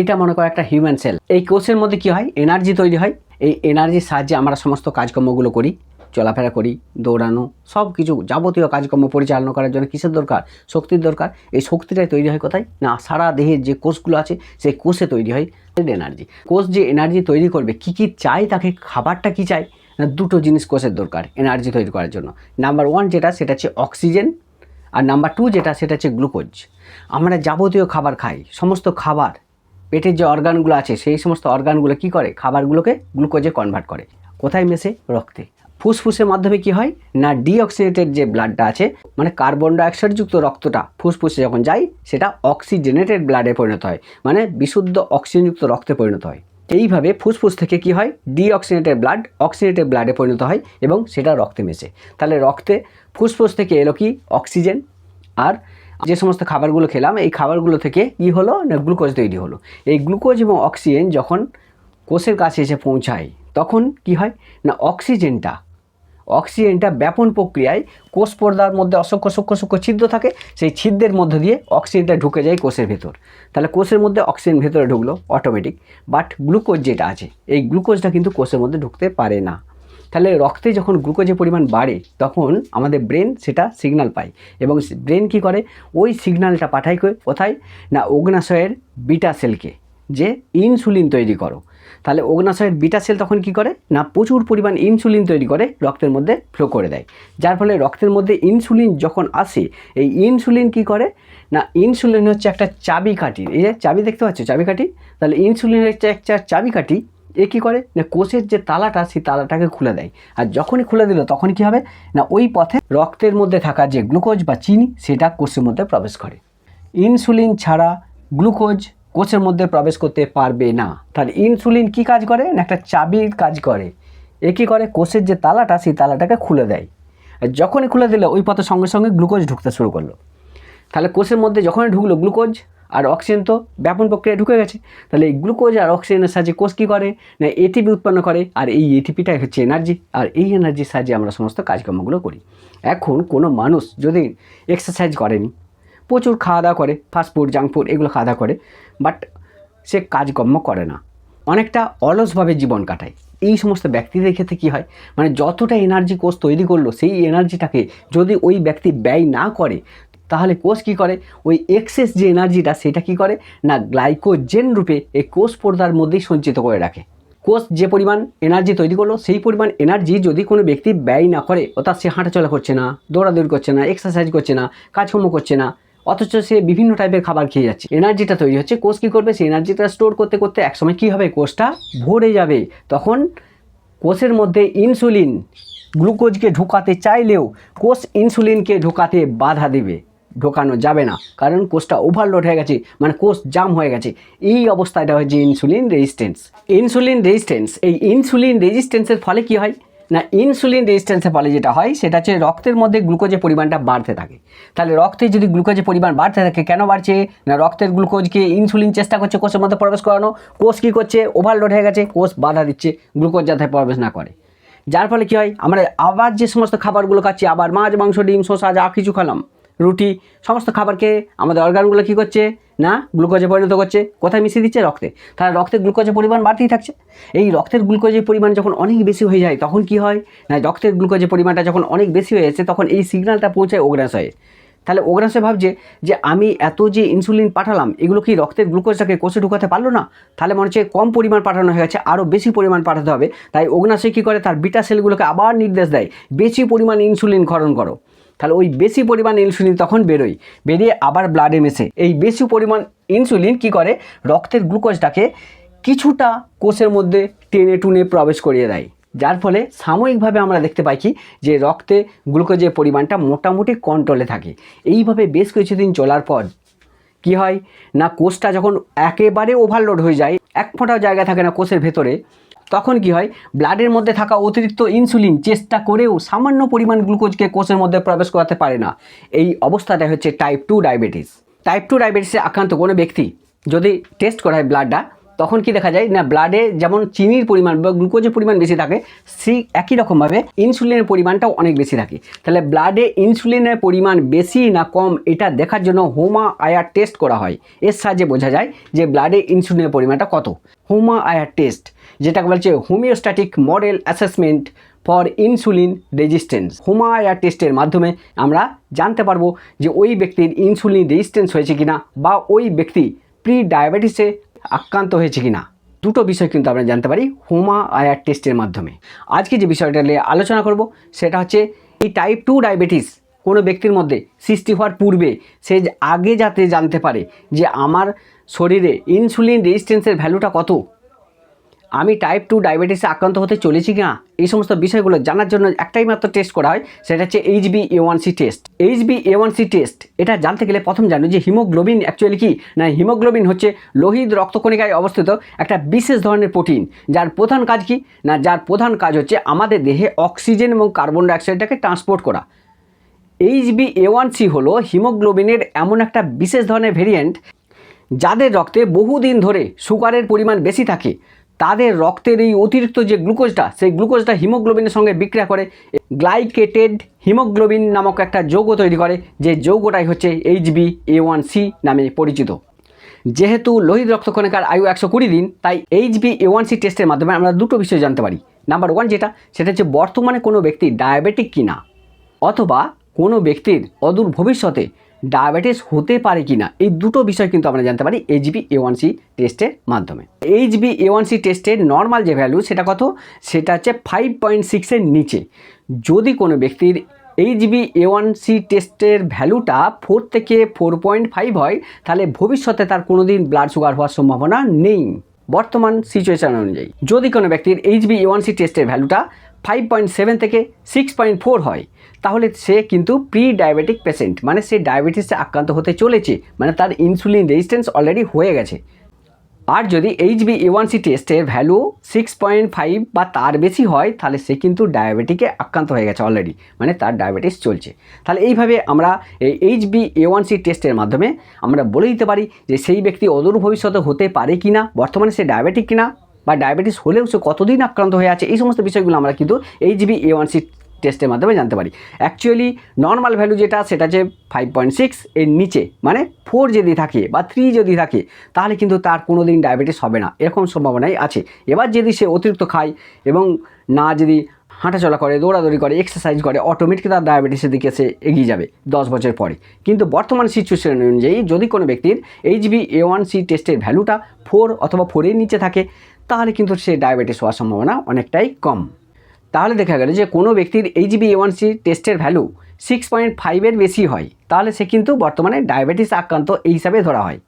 এটা মনে করো একটা হিউম্যান সেল। এই কোষের মধ্যে কি হয়, এনার্জি তৈরি হয়। এই এনার্জির সাহায্যে আমরা সমস্ত কাজকর্মগুলো করি, চলাফেরা করি, দৌড়ানো, সব কিছু যাবতীয় কাজকর্ম পরিচালনা করার জন্য কিসের দরকার, শক্তির দরকার। এই শক্তিটাই তৈরি হয় কোথায় না, সারা দেহের যে কোষগুলো আছে সেই কোষে তৈরি হয় এনার্জি। কোষ যে এনার্জি তৈরি করবে, কি কি চাই তাকে, খাবারটা কি চাই না, দুটো জিনিস কোষের দরকার এনার্জি তৈরি করার জন্য। নাম্বার 1 যেটা, সেটা হচ্ছে অক্সিজেন, আর নাম্বার 2 যেটা, সেটা হচ্ছে গ্লুকোজ। আমরা যাবতীয় খাবার খাই, সমস্ত খাবার, পেটের যে অর্গানগুলো আছে সেই সমস্ত অর্গানগুলো কি করে, খাবারগুলোকে গ্লুকোজে কনভার্ট করে। কোথায় মেশে, রক্তে। ফুসফুসের মাধ্যমে কি হয় না, ডিঅক্সিজেনেটেড যে ব্লাডটা আছে, মানে কার্বন ডাইঅক্সাইডযুক্ত রক্তটা ফুসফুসে যখন যায় সেটা অক্সিজেনেটেড ব্লাডে পরিণত হয়, মানে বিশুদ্ধ অক্সিজেনযুক্ত রক্তে পরিণত হয়। এইভাবে ফুসফুস থেকে কি হয়, ডিঅক্সিজেনেটেড ব্লাড অক্সিজেনেটেড ব্লাডে পরিণত হয় এবং সেটা রক্তে মেশে। তাহলে রক্তে ফুসফুস থেকে এলো কি, অক্সিজেন, আর যে সমস্ত খাবারগুলো খেলাম এই খাবারগুলো থেকে কি হলো না, গ্লুকোজ তৈরি হলো। এই গ্লুকোজ এবং অক্সিজেন যখন কোষের কাছে এসে পৌঁছায় তখন কি হয় না, অক্সিজেনটা ব্যাপন প্রক্রিয়ায় কোষ পর্দার মধ্যে অসংখ্য সূক্ষ্ম সূক্ষ্ম ছিদ্র থাকে, সেই ছিদ্রের মধ্যে দিয়ে অক্সিজেনটা ঢুকে যায় কোষের ভেতর। তাহলে কোষের মধ্যে অক্সিজেন ভেতরে ঢুকলো অটোমেটিক, বাট গ্লুকোজ যেটা আছে এই গ্লুকোজটা কিন্তু কোষের মধ্যে ঢুকতে পারে না। তাহলে রক্তে যখন গ্লুকোজের পরিমাণ বাড়ে তখন আমাদের ব্রেন সেটা সিগন্যাল পায় এবং ব্রেন কি করে, ওই সিগন্যালটা পাঠায় কোথায় না, অগ্নাশয়ের বিটা সেলকে, যে ইনসুলিন তৈরি করো। তাহলে অগ্নাশয়ের বিটা সেল তখন কি করে না, প্রচুর পরিমাণ ইনসুলিন তৈরি করে রক্তের মধ্যে ফ্লো করে দেয়। যার ফলে রক্তের মধ্যে ইনসুলিন যখন আসে, এই ইনসুলিন কি করে না, ইনসুলিন হচ্ছে একটা চাবিকাঠি। এই যে চাবি দেখতে পাচ্ছ, চাবিকাঠি। তাহলে ইনসুলিন হচ্ছে একটা চাবিকাঠি। এ কী করে না, কোষের যে তালাটা সেই তালাটাকে খুলে দেয়। আর যখনই খুলে দিল তখন কি হবে না, ওই পথে রক্তের মধ্যে থাকা যে গ্লুকোজ বা চিনি সেটা কোষের মধ্যে প্রবেশ করে। ইনসুলিন ছাড়া গ্লুকোজ কোষের মধ্যে প্রবেশ করতে পারবে না। তাহলে ইনসুলিন কি কাজ করে না, একটা চাবির কাজ করে। এ কী করে, কোষের যে তালাটা সেই তালাটাকে খুলে দেয়। আর যখনই খুলে দিলে ওই পথে সঙ্গে সঙ্গে গ্লুকোজ ঢুকতে শুরু করলো। তাহলে কোষের মধ্যে যখনই ঢুকলো গ্লুকোজ আর অক্সিজেন তো ব্যাপন প্রক্রিয়ায় ঢুকে গেছে। তাহলে এই গ্লুকোজ আর অক্সিজেনের সাহায্যে কোষ কী করে না, এটিপি উৎপন্ন করে, আর এই এটিপিটাই হচ্ছে এনার্জি। আর এই এনার্জির সাহায্যে আমরা সমস্ত কাজকর্মগুলো করি। এখন কোনো মানুষ যদি এক্সারসাইজ করেনি, প্রচুর খাওয়া দাওয়া করে, ফাস্টফুড জাঙ্ক ফুড এগুলো খাওয়া দাওয়া করে, বাট সে কাজকর্ম করে না, অনেকটা অলসভাবে জীবন কাটায়, এই সমস্ত ব্যক্তিদের ক্ষেত্রে কী হয় মানে, যতটা এনার্জি কোষ তৈরি করলো সেই এনার্জিটাকে যদি ওই ব্যক্তি ব্যয় না করে, তাহলে কোষ কী করে, ওই এক্সেস যে এনার্জিটা সেটা কী করে না, গ্লাইকোজেন রূপে এই কোষ পর্দার মধ্যেই সঞ্চিত করে রাখে। কোষ যে পরিমাণ এনার্জি তৈরি করলো সেই পরিমাণ এনার্জি যদি কোনো ব্যক্তি ব্যয় না করে, অর্থাৎ সে হাঁটাচলা করছে না, দৌড়াদৌড়ি করছে না, এক্সারসাইজ করছে না, কাজকর্ম করছে না, অথচ সে বিভিন্ন টাইপের খাবার খেয়ে যাচ্ছে, এনার্জিটা তৈরি হচ্ছে, কোষ কী করবে, সেই এনার্জিটা স্টোর করতে করতে একসময় কী হবে, কোষটা ভরে যাবে। তখন কোষের মধ্যে ইনসুলিন গ্লুকোজকে ঢোকাতে চাইলেও কোষ ইনসুলিনকে ঢোকাতে বাধা দেবে, ঢোকানো যাবে না, কারণ কোষটা ওভারলোড হয়ে গেছে, মানে কোষ জাম হয়ে গেছে। এই অবস্থাটা হয় যে ইনসুলিন রেজিস্ট্যান্স। এই ইনসুলিন রেজিস্ট্যান্সের ফলে কি হয় না, ইনসুলিন রেজিস্ট্যান্সের ফলে যেটা হয় সেটা হচ্ছে রক্তের মধ্যে গ্লুকোজের পরিমাণটা বাড়তে থাকে। তাহলে রক্তে যদি গ্লুকোজের পরিমাণ বাড়তে থাকে, কেন বাড়ছে না, রক্তের গ্লুকোজকে ইনসুলিন চেষ্টা করছে কোষের মধ্যে প্রবেশ করানো, কোষ কী করছে, ওভারলোড হয়ে গেছে, কোষ বাধা দিচ্ছে গ্লুকোজ যাতে প্রবেশ না করে। যার ফলে কী হয়, আমরা আবার যে সমস্ত খাবারগুলো খাচ্ছি, আবার মাছ মাংস ডিম শসা যা কিছু খেলাম, রুটি, সমস্ত খাবারকে আমাদের অর্গানগুলো কী করছে না, গ্লুকোজে পরিণত করছে, কোথায় মিশিয়ে দিচ্ছে, রক্তে। তাহলে রক্তের গ্লুকোজের পরিমাণ বাড়তেই থাকছে। এই রক্তের গ্লুকোজের পরিমাণ যখন অনেক বেশি হয়ে যায় তখন কি হয় না, রক্তের গ্লুকোজের পরিমাণটা যখন অনেক বেশি হয়ে যাচ্ছে তখন এই সিগন্যালটা পৌঁছায় অগ্নাশয়ে। তাহলে অগ্নাশয় ভাবছে যে আমি এত যে ইনসুলিন পাঠালাম এগুলো কি রক্তের গ্লুকোজটাকে কোষে ঢুকাতে পারলো না, তাহলে মনে হচ্ছে কম পরিমাণ পাঠানো হয়ে গেছে, আরও বেশি পরিমাণ পাঠাতে হবে। তাই অগ্নাশয় কী করে, তার বিটা সেলগুলোকে আবার নির্দেশ দেয় বেশি পরিমাণ ইনসুলিন ক্ষরণ করো। তাহলে ওই বেশি পরিমাণ ইনসুলিন তখন বেরিয়ে আবার ব্লাডে মেশে। এই বেশি পরিমাণ ইনসুলিন কি করে, রক্তের গ্লুকোজটাকে কিছুটা কোষের মধ্যে টেনে টুনে প্রবেশ করিয়ে দেয়। যার ফলে সাময়িকভাবে আমরা দেখতে পাই কি যে রক্তে গ্লুকোজের পরিমাণটা মোটামুটি কন্ট্রোলে থাকে। এইভাবে বেশ কিছুদিন চলার পর কি হয় না, কোষটা যখন একেবারে ওভারলোড হয়ে যায়, এক ফোঁটাও জায়গা থাকে না কোষের ভেতরে, তখন কি হয়, ব্লাডের মধ্যে থাকা অতিরিক্ত ইনসুলিন চেষ্টা করেও সামান্য পরিমাণ গ্লুকোজকে কোষের মধ্যে প্রবেশ করাতে পারে না। এই অবস্থাটা হচ্ছে টাইপ 2 ডায়াবেটিস। টাইপ 2 ডায়াবেটিসে আক্রান্ত কোনো ব্যক্তি যদি টেস্ট করা হয় ব্লাডটা, তখন কি দেখা যায় না, ব্লাডে যেমন চিনির পরিমাণ বা গ্লুকোজের পরিমাণ বেশি থাকে, সেই একই রকমভাবে ইনসুলিনের পরিমাণটাও অনেক বেশি থাকে। তাহলে ব্লাডে ইনসুলিনের পরিমাণ বেশি না কম এটা দেখার জন্য হোমা আয়ার টেস্ট করা হয়। এর সাহায্যে বোঝা যায় যে ব্লাডে ইনসুলিনের পরিমাণটা কত। হোমা আয়ার টেস্ট, যেটাকে বলছে homeostatic model assessment for insulin resistance. HOMA IR টেস্টের মাধ্যমে আমরা জানতে পারবো যে ওই ব্যক্তির ইনসুলিন রেজিস্ট্যান্স হয়েছে কিনা বা ওই ব্যক্তি প্রি ডায়াবেটিসে আক্রান্ত হয়েছে কিনা। দুটো বিষয় কিন্তু আমরা জানতে পারি হোমা আয়ার টেস্টের মাধ্যমে। আজকে যে বিষয়টা নিয়ে আলোচনা করব সেটা হচ্ছে এই টাইপ 2 ডায়াবেটিস কোনো ব্যক্তির মধ্যে সৃষ্টি হওয়ার পূর্বে সে আগে যাতে জানতে পারে যে আমার শরীরে ইনসুলিন রেজিস্ট্যান্সের ভ্যালুটা কত, আমি টাইপ 2 ডায়াবেটিসে আক্রান্ত হতে চলেছি কিনা, এই সমস্ত বিষয়গুলো জানার জন্য একটাই মাত্র টেস্ট করা হয়, সেটা হচ্ছে HbA1c টেস্ট। HbA1c টেস্ট এটা জানতে গেলে প্রথম জানো যে হিমোগ্লোবিন অ্যাকচুয়ালি কি না, হিমোগ্লোবিন হচ্ছে লোহিত রক্তকণিকায় অবস্থিত একটা বিশেষ ধরনের প্রোটিন, যার প্রধান কাজ কি না, যার প্রধান কাজ হচ্ছে আমাদের দেহে অক্সিজেন এবং কার্বন ডাইঅক্সাইডটাকে ট্রান্সপোর্ট করা। HbA1c হলো হিমোগ্লোবিনের এমন একটা বিশেষ ধরনের ভেরিয়েন্ট যাদের রক্তে বহুদিন ধরে সুগারের পরিমাণ বেশি থাকে, তাদের রক্তের এই অতিরিক্ত যে গ্লুকোজটা, সেই গ্লুকোজটা হিমোগ্লোবিনের সঙ্গে বিক্রিয়া করে গ্লাইকেটেড হিমোগ্লোবিন নামক একটা যৌগ তৈরি করে, যে যৌগটাই হচ্ছে HbA1c নামে পরিচিত। যেহেতু লোহিত রক্তকণিকার আয়ু 120 দিন, তাই HbA1c টেস্টের মাধ্যমে আমরা দুটো বিষয় জানতে পারি। নাম্বার 1 যেটা, সেটা হচ্ছে বর্তমানে কোনো ব্যক্তি ডায়াবেটিক কিনা, অথবা কোনো ব্যক্তির অদূর ভবিষ্যতে ডায়াবেটিস হতে পারে কিনা। এই দুটো বিষয় কিন্তু আমরা জানতে পারি HbA1c টেস্টের মাধ্যমে। HbA1c টেস্টের নর্মাল যে ভ্যালু সেটা কত, সেটা হচ্ছে 5.6 এর নিচে। যদি কোনো ব্যক্তির HbA1c টেস্টের ভ্যালুটা 4 থেকে 4.5 হয়, তাহলে ভবিষ্যতে তার কোনো দিন ব্লাড সুগার হওয়ার সম্ভাবনা নেই বর্তমান সিচুয়েশন অনুযায়ী। যদি কোনো ব্যক্তির HbA1c টেস্টের ভ্যালুটা 5.7 থেকে 6.4 হয়, তাহলে সে কিন্তু প্রি ডায়াবেটিক পেশেন্ট, মানে সে ডায়াবেটিসে আক্রান্ত হতে চলেছে, মানে তার ইনসুলিন রেজিস্ট্যান্স অলরেডি হয়ে গেছে। আর যদি HbA1c টেস্টের ভ্যালু 6.5 বা তার বেশি হয়, তাহলে সে কিন্তু ডায়াবেটিকে আক্রান্ত হয়ে গেছে অলরেডি, মানে তার ডায়াবেটিস চলছে। তাহলে এইভাবে আমরা এই HbA1c টেস্টের মাধ্যমে আমরা বলে দিতে পারি যে সেই ব্যক্তি অদূর ভবিষ্যতে হতে পারে কিনা, বর্তমানে সে ডায়াবেটিক কিনা, বা ডায়াবেটিস হলেও সে কতদিন আক্রান্ত হয়ে আছে। এই সমস্ত বিষয়গুলো আমরা কিন্তু HbA1c টেস্টের মাধ্যমে জানতে পারি। অ্যাকচুয়ালি নর্মাল ভ্যালু যেটা, সেটা হচ্ছে 5.6 এর নিচে, মানে 4 যদি থাকে বা 3 যদি থাকে, তাহলে কিন্তু তার কোনো দিন ডায়াবেটিস হবে না, এরকম সম্ভাবনাই আছে। এবার যদি সে অতিরিক্ত খায় এবং না যদি হাঁটাচলা করে, দৌড়াদৌড়ি করে, এক্সারসাইজ করে, অটোমেটিক তার ডায়াবেটিসের দিকে সে এগিয়ে যাবে 10 বছর পরে। কিন্তু বর্তমান সিচুয়েশন অনুযায়ী যদি কোনো ব্যক্তির HbA1c টেস্টের ভ্যালুটা 4 অথবা 4 এর নিচে থাকে, তাহলে কিন্তু সে ডায়াবেটিস হওয়ার সম্ভাবনা অনেকটাই কম। তাহলে দেখা গেল যে কোনো ব্যক্তির HbA1c টেস্টের ভ্যালু 6.5 এর বেশি হয়, তাহলে সে কিন্তু বর্তমানে ডায়াবেটিস আক্রান্ত এই হিসাবে ধরা হয়।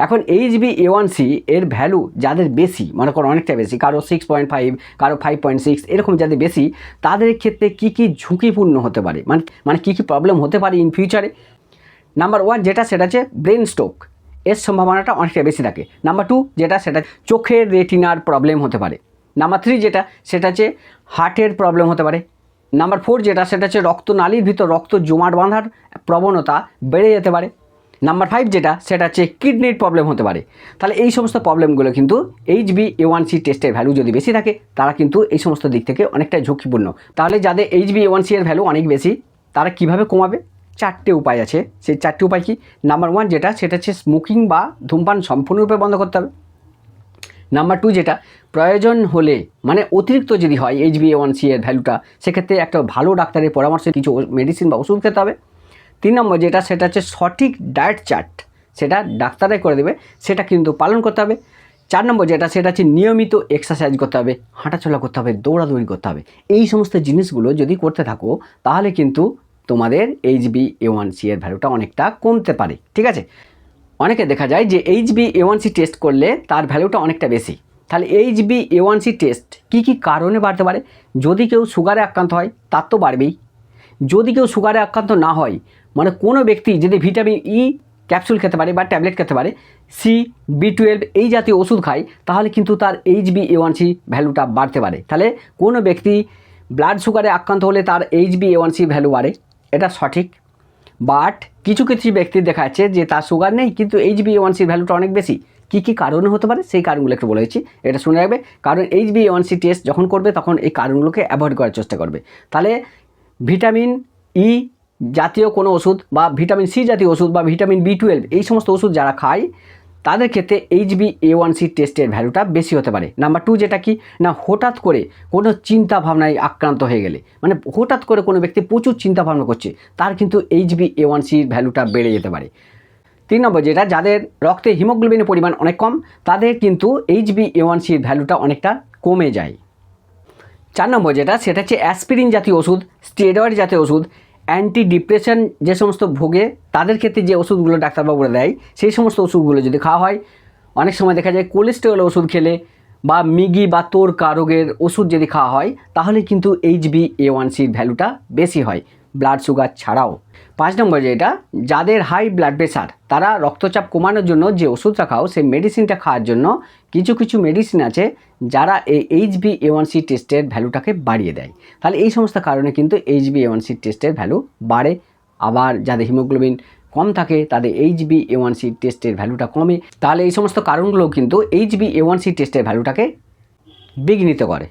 এখন HbA1c এর ভ্যালু যাদের বেশি, মনে করো অনেকটা বেশি, কারো 6.5, কারো 5.6, এরকম যাদের বেশি, তাদের ক্ষেত্রে কী কী ঝুঁকিপূর্ণ হতে পারে, মানে কী কী প্রবলেম হতে পারে ইন ফিউচারে। নাম্বার 1 যেটা, সেটা হচ্ছে ব্রেন স্ট্রোক, এর সম্ভাবনাটা অনেকটা বেশি থাকে। নাম্বার 2 যেটা, সেটা চোখের রেটিনার প্রবলেম হতে পারে। নাম্বার 3 যেটা, সেটা হচ্ছে হার্টের প্রবলেম হতে পারে। নাম্বার 4 যেটা, সেটা হচ্ছে রক্তনালীর ভিতর রক্ত জমাট বাঁধার প্রবণতা বেড়ে যেতে পারে। নাম্বার 5 যেটা, সেটা হচ্ছে কিডনির প্রবলেম হতে পারে। তাহলে এই সমস্ত প্রবলেমগুলো কিন্তু HbA1c টেস্টের ভ্যালু যদি বেশি থাকে, তারা কিন্তু এই সমস্ত দিক থেকে অনেকটা ঝুঁকিপূর্ণ। তাহলে যাদের HbA1c এর ভ্যালু অনেক বেশি, তারা কিভাবে কমাবে? 4টে উপায় আছে। সেই 4টে উপায় কি? নাম্বার 1 যেটা, সেটা হচ্ছে স্মোকিং বা ধূমপান সম্পূর্ণরূপে বন্ধ করতে হবে। নাম্বার 2 যেটা, প্রয়োজন হলে, মানে অতিরিক্ত যদি হয় HbA1c এর ভ্যালুটা, সেক্ষেত্রে একটা ভালো ডাক্তারের পরামর্শে কিছু মেডিসিন বা ওষুধ খেতে হবে। 3 নম্বর যেটা, সেটা হচ্ছে সঠিক ডায়েট চার্ট, সেটা ডাক্তারাই করে দেবে, সেটা কিন্তু পালন করতে হবে। 4 নম্বর যেটা, সেটা হচ্ছে নিয়মিত এক্সারসাইজ করতে হবে, হাঁটাচলা করতে হবে, দৌড়াদৌড়ি করতে হবে। এই সমস্ত জিনিসগুলো যদি করতে থাকো, তাহলে কিন্তু তোমাদের HbA1c এর ভ্যালুটা অনেকটা কমতে পারে। ঠিক আছে, অনেকে দেখা যায় যে HbA1c টেস্ট করলে তার ভ্যালুটা অনেকটা বেশি। তাহলে HbA1c টেস্ট কী কী কারণে বাড়তে পারে? যদি কেউ সুগারে আক্রান্ত হয়, তার তো বাড়বেই। যদি কেউ সুগারে আক্রান্ত না হয়, মানে কোনো ব্যক্তি যদি ভিটামিন ই ক্যাপসুল খেতে পারে বা ট্যাবলেট খেতে পারে, C-B12 এই জাতীয় ওষুধ খায়, তাহলে কিন্তু তার HbA1c ভ্যালুটা বাড়তে পারে। তাহলে কোনো ব্যক্তি ব্লাড সুগারে আক্রান্ত হলে তার HbA1c ভ্যালু বাড়ে, এটা সঠিক। বাট কিছু কিছু ব্যক্তির দেখা যাচ্ছে যে তার সুগার নেই, কিন্তু HbA1c ভ্যালুটা অনেক বেশি, কী কী কারণে হতে পারে সেই কারণগুলো একটু বলেছি, এটা শুনে রাখবে। কারণ HbA1c টেস্ট যখন করবে তখন এই কারণগুলোকে অ্যাভয়েড করার চেষ্টা করবে। তাহলে ভিটামিন ই জাতীয় কোনো ওষুধ বা ভিটামিন সি জাতীয় ওষুধ বা ভিটামিন B12 এই সমস্ত ওষুধ যারা খায় তাদের ক্ষেত্রে HbA1c টেস্টের ভ্যালুটা বেশি হতে পারে। নাম্বার 2 যেটা কি না, হঠাৎ করে কোনো চিন্তা ভাবনায় আক্রান্ত হয়ে গেলে, মানে হঠাৎ করে কোনো ব্যক্তি প্রচুর চিন্তা ভাবনা করছে, তার কিন্তু HbA1cর ভ্যালুটা বেড়ে যেতে পারে। 3 নম্বর যেটা, যাদের রক্তে হিমোগ্লোবিনের পরিমাণ অনেক কম তাদের কিন্তু HbA1cর ভ্যালুটা অনেকটা কমে যায়। 4 নম্বর যেটা, সেটা হচ্ছে অ্যাসপিরিন জাতীয় ওষুধ, স্টেরয়েড জাতীয় ওষুধ, অ্যান্টি ডিপ্রেশন যে সমস্ত ভোগে তাদের ক্ষেত্রে যে ওষুধগুলো ডাক্তারবাবুরা দেয় সেই সমস্ত ওষুধগুলো যদি খাওয়া হয়, অনেক সময় দেখা যায় কোলেস্টেরল ওষুধ খেলে বা মিগি বা তোর কারোগের ওষুধ যদি খাওয়া হয় তাহলে কিন্তু HbA1cর ভ্যালুটা বেশি হয়, ব্লাড সুগার ছাড়াও। 5 নম্বর যেটা, যাদের হাই ব্লাড প্রেশার তারা রক্তচাপ কমানোর জন্য যে ওষুধটা খাও সেই মেডিসিনটা খাওয়ার জন্য কিছু কিছু মেডিসিন আছে যারা এই HbA1c টেস্টের ভ্যালুটাকে বাড়িয়ে দেয়। তাহলে এই সমস্ত কারণে কিন্তু HbA1c টেস্টের ভ্যালু বাড়ে। আবার যাদের হিমোগ্লোবিন কম থাকে তাদের HbA1c টেস্টের ভ্যালুটা কমে। তাহলে এই সমস্ত কারণগুলো কিন্তু HbA1c টেস্টের ভ্যালুটাকে বিঘ্নিত করে।